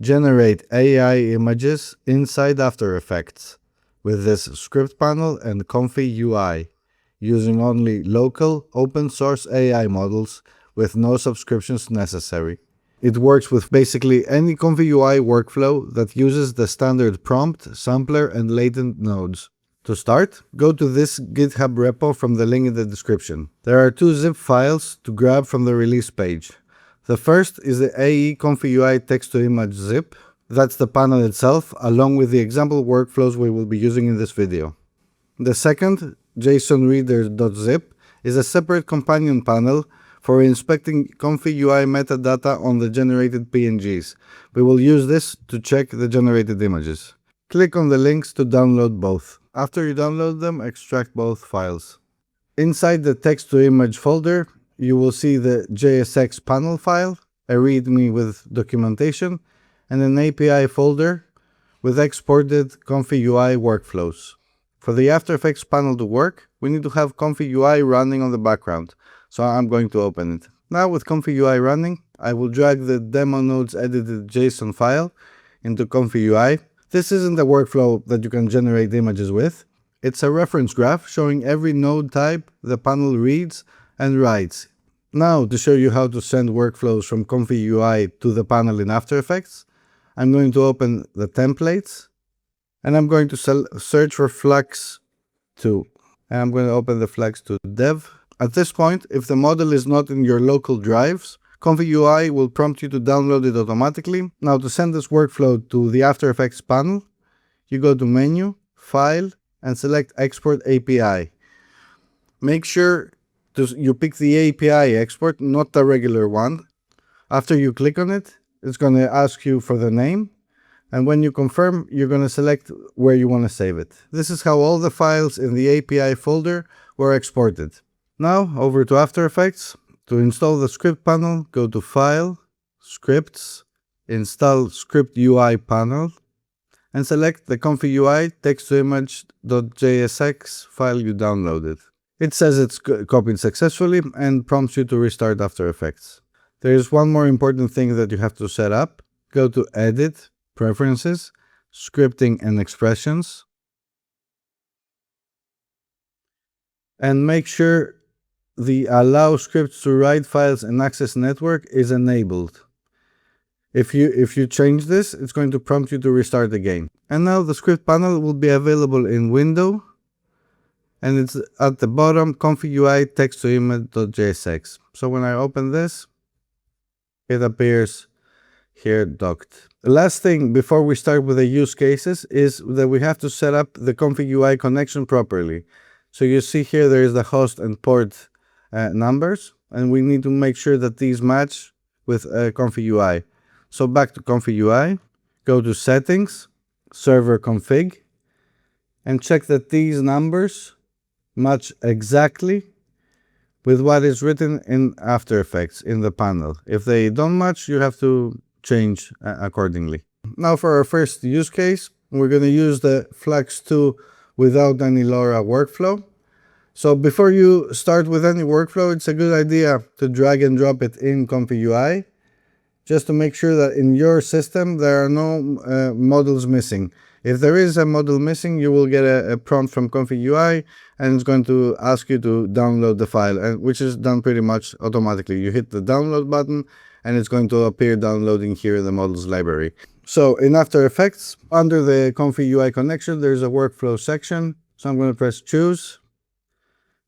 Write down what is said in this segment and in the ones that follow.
generate AI images inside After Effects with this script panel and ComfyUI, using only local open source AI models with no subscriptions necessary. It works with basically any ComfyUI workflow that uses the standard prompt, sampler, and latent nodes. To start, go to this GitHub repo from the link in the description. There are two zip files to grab from the release page. The first is the AE ComfyUI text-to-image zip. That's the panel itself, along with the example workflows we will be using in this video. The second, JSONreader.zip, is a separate companion panel for inspecting ComfyUI metadata on the generated PNGs. We will use this to check the generated images. Click on the links to download both. After you download them, extract both files. Inside the text-to-image folder, you will see the JSX panel file, a README with documentation, and an API folder with exported ComfyUI workflows. For the After Effects panel to work, we need to have ComfyUI running on the background, so I'm going to open it. Now with ComfyUI running, I will drag the demo nodes edited JSON file into ComfyUI. This isn't a workflow that you can generate images with. It's a reference graph showing every node type the panel reads and writes. Now, to show you how to send workflows from ComfyUI to the panel in After Effects, I'm going to open the templates and I'm going to search for Flux2. And I'm going to open the Flux2 dev. At this point, if the model is not in your local drives, ComfyUI will prompt you to download it automatically. Now, to send this workflow to the After Effects panel, you go to Menu, File, and select Export API. Make sure you pick the API export, not the regular one. After you click on it, it's going to ask you for the name. And when you confirm, you're going to select where you want to save it. This is how all the files in the API folder were exported. Now, over to After Effects. To install the script panel, go to File, Scripts, Install Script UI panel, and select the ComfyUI text-to-image.jsx file you downloaded. It says it's copied successfully and prompts you to restart After Effects. There is one more important thing that you have to set up. Go to Edit, Preferences, Scripting and Expressions, and make sure the Allow Scripts to Write Files and Access Network is enabled. If you change this, it's going to prompt you to restart again. And now the script panel will be available in Window, and it's at the bottom, ComfyUI text-to-image.jsx. So when I open this, it appears here docked. The last thing before we start with the use cases is that we have to set up the ComfyUI connection properly. So you see here there is the host and port numbers, and we need to make sure that these match with ComfyUI. So back to ComfyUI, go to Settings, Server Config, and check that these numbers match exactly with what is written in After Effects in the panel. If they don't match, you have to change accordingly. Now for our first use case, we're going to use the Flux2 without any LoRA workflow. So before you start with any workflow, it's a good idea to drag and drop it in ComfyUI, just to make sure that in your system there are no models missing. If there is a model missing, you will get a prompt from ComfyUI, and it's going to ask you to download the file, which is done pretty much automatically. You hit the download button, and it's going to appear downloading here in the models library. So in After Effects, under the ComfyUI connection, there's a workflow section. So I'm going to press Choose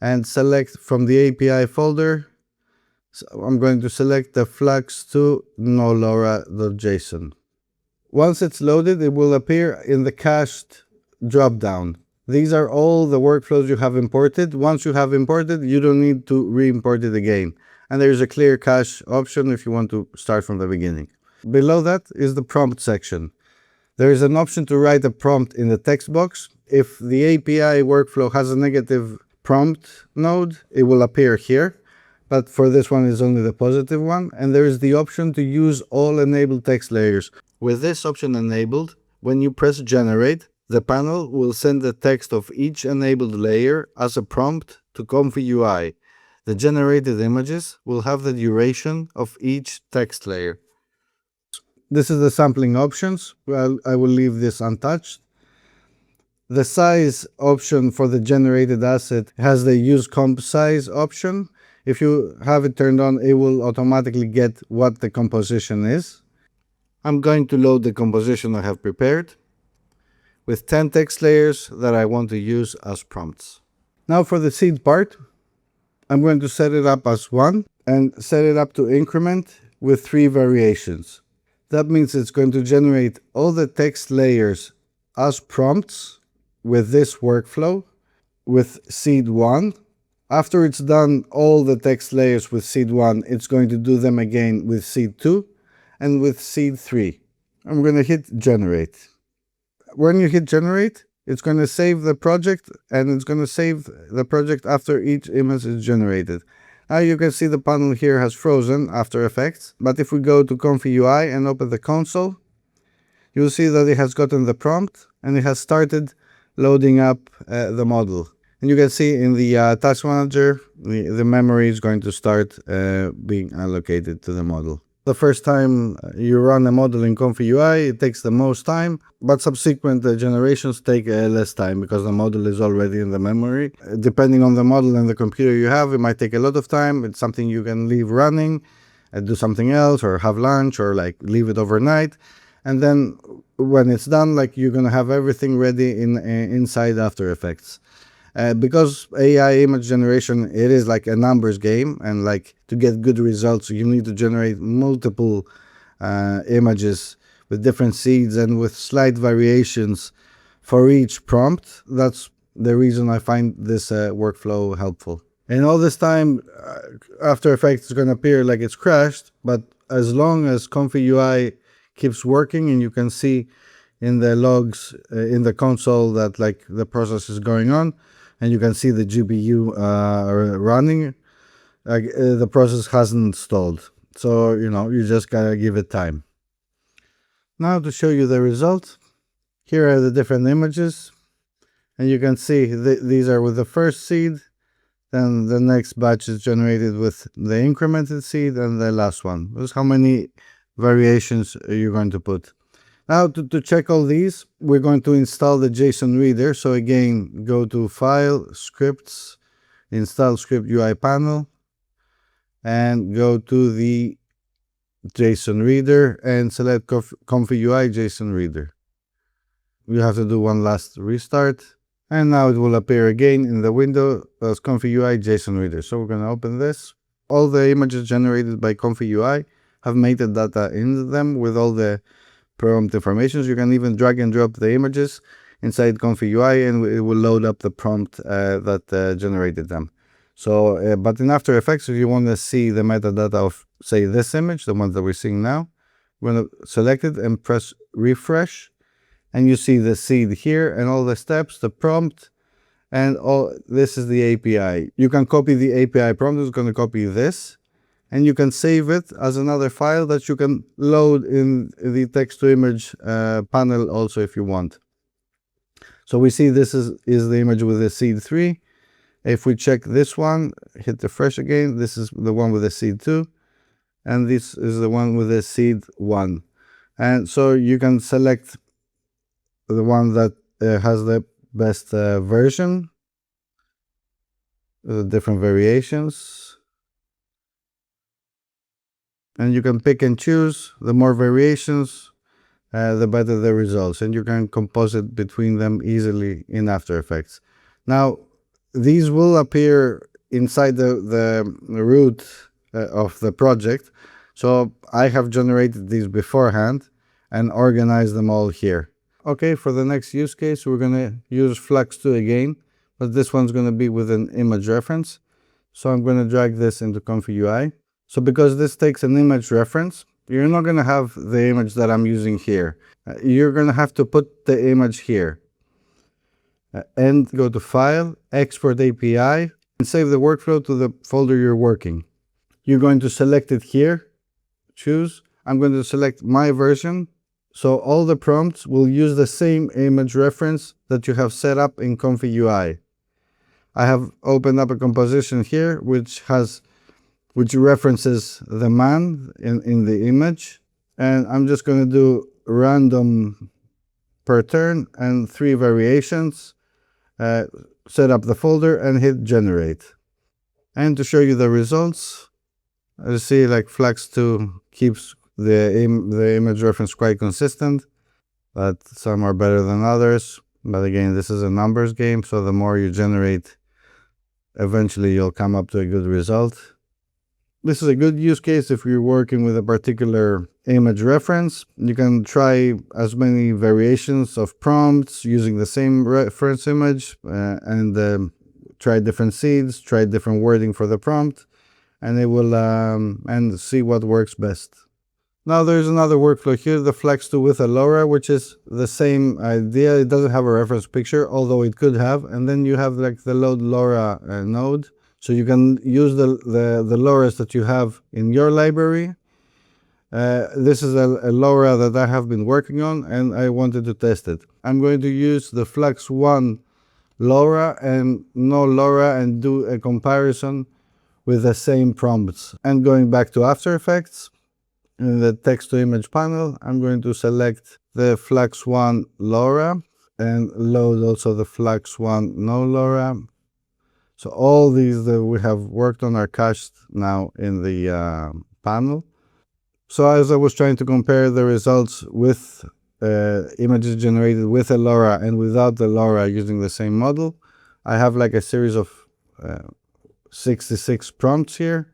and select from the API folder. So I'm going to select the Flux2 no LoRa.json. Once it's loaded, it will appear in the cached dropdown. These are all the workflows you have imported. Once you have imported, you don't need to re-import it again. And there's a clear cache option if you want to start from the beginning. Below that is the prompt section. There is an option to write a prompt in the text box. If the API workflow has a negative prompt node, it will appear here. But for this one, it's only the positive one. And there is the option to use all enabled text layers. With this option enabled, when you press Generate, the panel will send the text of each enabled layer as a prompt to ComfyUI. The generated images will have the duration of each text layer. This is the sampling options. Well, I will leave this untouched. The size option for the generated asset has the use comp size option. If you have it turned on, it will automatically get what the composition is. I'm going to load the composition I have prepared with 10 text layers that I want to use as prompts. Now for the seed part, I'm going to set it up as 1 and set it up to increment with 3 variations. That means it's going to generate all the text layers as prompts with this workflow with seed 1. After it's done all the text layers with seed 1, it's going to do them again with seed 2 and with seed 3. I'm going to hit generate. When you hit generate, it's going to save the project, and it's going to save the project after each image is generated. Now you can see the panel here has frozen After Effects, but if we go to ComfyUI and open the console, you'll see that it has gotten the prompt and it has started loading up the model. And you can see in the task manager, the memory is going to start being allocated to the model. The first time you run a model in ComfyUI, it takes the most time, but subsequent generations take less time because the model is already in the memory. Depending on the model and the computer you have, it might take a lot of time. It's something you can leave running, do something else, or have lunch, or like leave it overnight. And then when it's done, like you're gonna have everything ready inside After Effects. Because AI image generation, it is like a numbers game, and like to get good results, you need to generate multiple images with different seeds and with slight variations for each prompt. That's the reason I find this workflow helpful. And all this time, After Effects is going to appear like it's crashed, but as long as ComfyUI keeps working and you can see in the logs in the console that like the process is going on, and you can see the GPU running, the process hasn't stalled. So, you just gotta give it time. Now to show you the result, here are the different images, and you can see these are with the first seed, then the next batch is generated with the incremented seed, and the last one. This is how many variations you're going to put. Now to check all these, we're going to install the JSON reader. So again, go to File, Scripts, Install Script UI panel, and go to the JSON reader and select ComfyUI JSON reader. You have to do one last restart, and now it will appear again in the window as ComfyUI JSON reader. So we're going to open this. All the images generated by ComfyUI have metadata in them with all the prompt informations. You can even drag and drop the images inside ComfyUI and it will load up the prompt that generated them. So, but in After Effects, if you want to see the metadata of, say, this image, the one that we're seeing now, we're going to select it and press refresh, and you see the seed here and all the steps, the prompt, and all. This is the API. You can copy the API prompt. It's going to copy this, and you can save it as another file that you can load in the text-to-image panel also if you want. So we see this is the image with the seed 3. If we check this one, hit refresh again, this is the one with the seed 2, and this is the one with the seed 1. And so you can select the one that has the best version, the different variations. And you can pick and choose. The more variations, the better the results. And you can composite between them easily in After Effects. Now, these will appear inside the root of the project. So I have generated these beforehand and organized them all here. Okay, for the next use case, we're going to use Flux2 again, but this one's going to be with an image reference. So I'm going to drag this into ComfyUI. So because this takes an image reference, you're not going to have the image that I'm using here. You're going to have to put the image here. And go to File, Export API, and save the workflow to the folder you're working. You're going to select it here, choose. I'm going to select my version. So all the prompts will use the same image reference that you have set up in ComfyUI. I have opened up a composition here which references the man in the image, And I'm just going to do random per turn and 3 variations. Set up the folder and hit generate. And to show you the results, you see like Flux2 keeps the image reference quite consistent, but some are better than others. But again, this is a numbers game, so the more you generate, eventually you'll come up to a good result. This is a good use case if you're working with a particular image reference. You can try as many variations of prompts using the same reference image and try different seeds, try different wording for the prompt, and it will and see what works best. Now there's another workflow here, the Flux2 with a LoRA, which is the same idea. It doesn't have a reference picture, although it could have. And then you have like the load LoRA node. So you can use the LoRAs that you have in your library. This is a LoRA that I have been working on and I wanted to test it. I'm going to use the Flux1 LoRA and no LoRA and do a comparison with the same prompts. And going back to After Effects, in the text to image panel, I'm going to select the Flux1 LoRA and load also the Flux1 no LoRA. So all these that we have worked on are cached now in the panel. So as I was trying to compare the results with images generated with a LoRA and without the LoRA using the same model, I have like a series of 66 prompts here,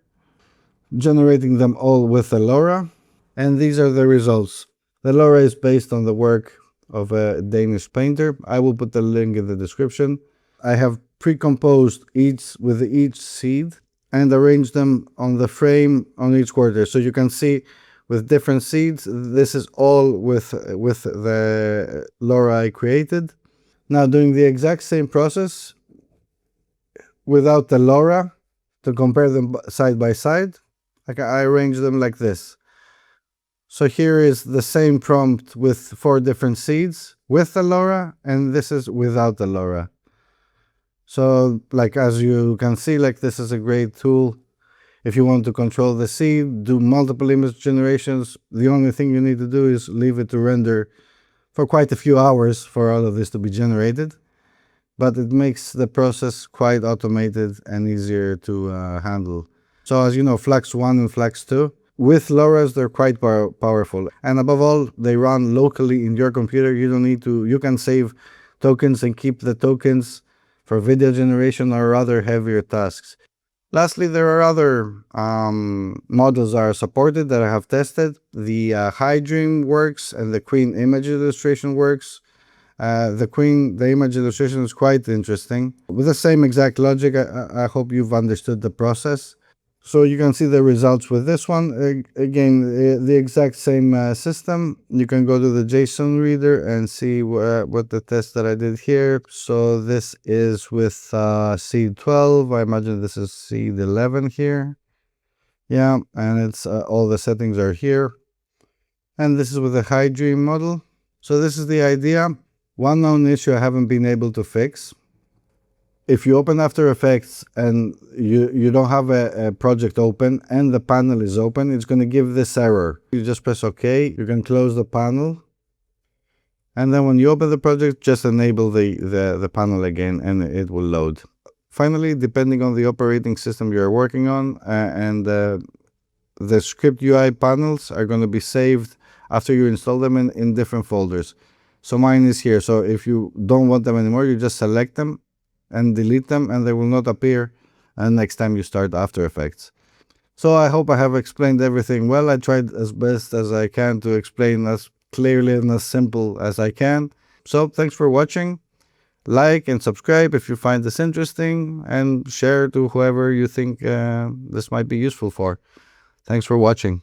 generating them all with a LoRA. And these are the results. The LoRA is based on the work of a Danish painter. I will put the link in the description. I have pre-composed with each seed and arranged them on the frame on each quarter. So you can see with different seeds, this is all with the LoRA I created. Now doing the exact same process without the LoRA to compare them side by side, I arrange them like this. So here is the same prompt with 4 different seeds with the LoRA, and this is without the LoRA. So like as you can see, like this is a great tool. If you want to control the seed, do multiple image generations, the only thing you need to do is leave it to render for quite a few hours for all of this to be generated. But it makes the process quite automated and easier to handle. So as you know, Flux1 and Flux2, with LoRAs, they're quite powerful. And above all, they run locally in your computer. You don't need to, you can save tokens and keep the tokens for video generation or other heavier tasks. Lastly, there are other models that are supported that I have tested. The HiDream works and the Qwen Image Illustration works. The image illustration is quite interesting. With the same exact logic, I hope you've understood the process. So you can see the results with this one. Again, the exact same system. You can go to the JSON reader and see what the test that I did here. So this is with seed 12. I imagine this is seed 11 here. Yeah, and it's all the settings are here. And this is with the HiDream model. So this is the idea. One known issue I haven't been able to fix. If you open After Effects and you don't have a project open and the panel is open, it's going to give this error. You just press OK. You can close the panel. And then when you open the project, just enable the panel again and it will load. Finally, depending on the operating system you're working on and the script UI panels are going to be saved after you install them in different folders. So mine is here. So if you don't want them anymore, you just select them and delete them and they will not appear next time you start After Effects. So I hope I have explained everything well. I tried as best as I can to explain as clearly and as simple as I can. So thanks for watching. Like and subscribe if you find this interesting and share to whoever you think this might be useful for. Thanks for watching.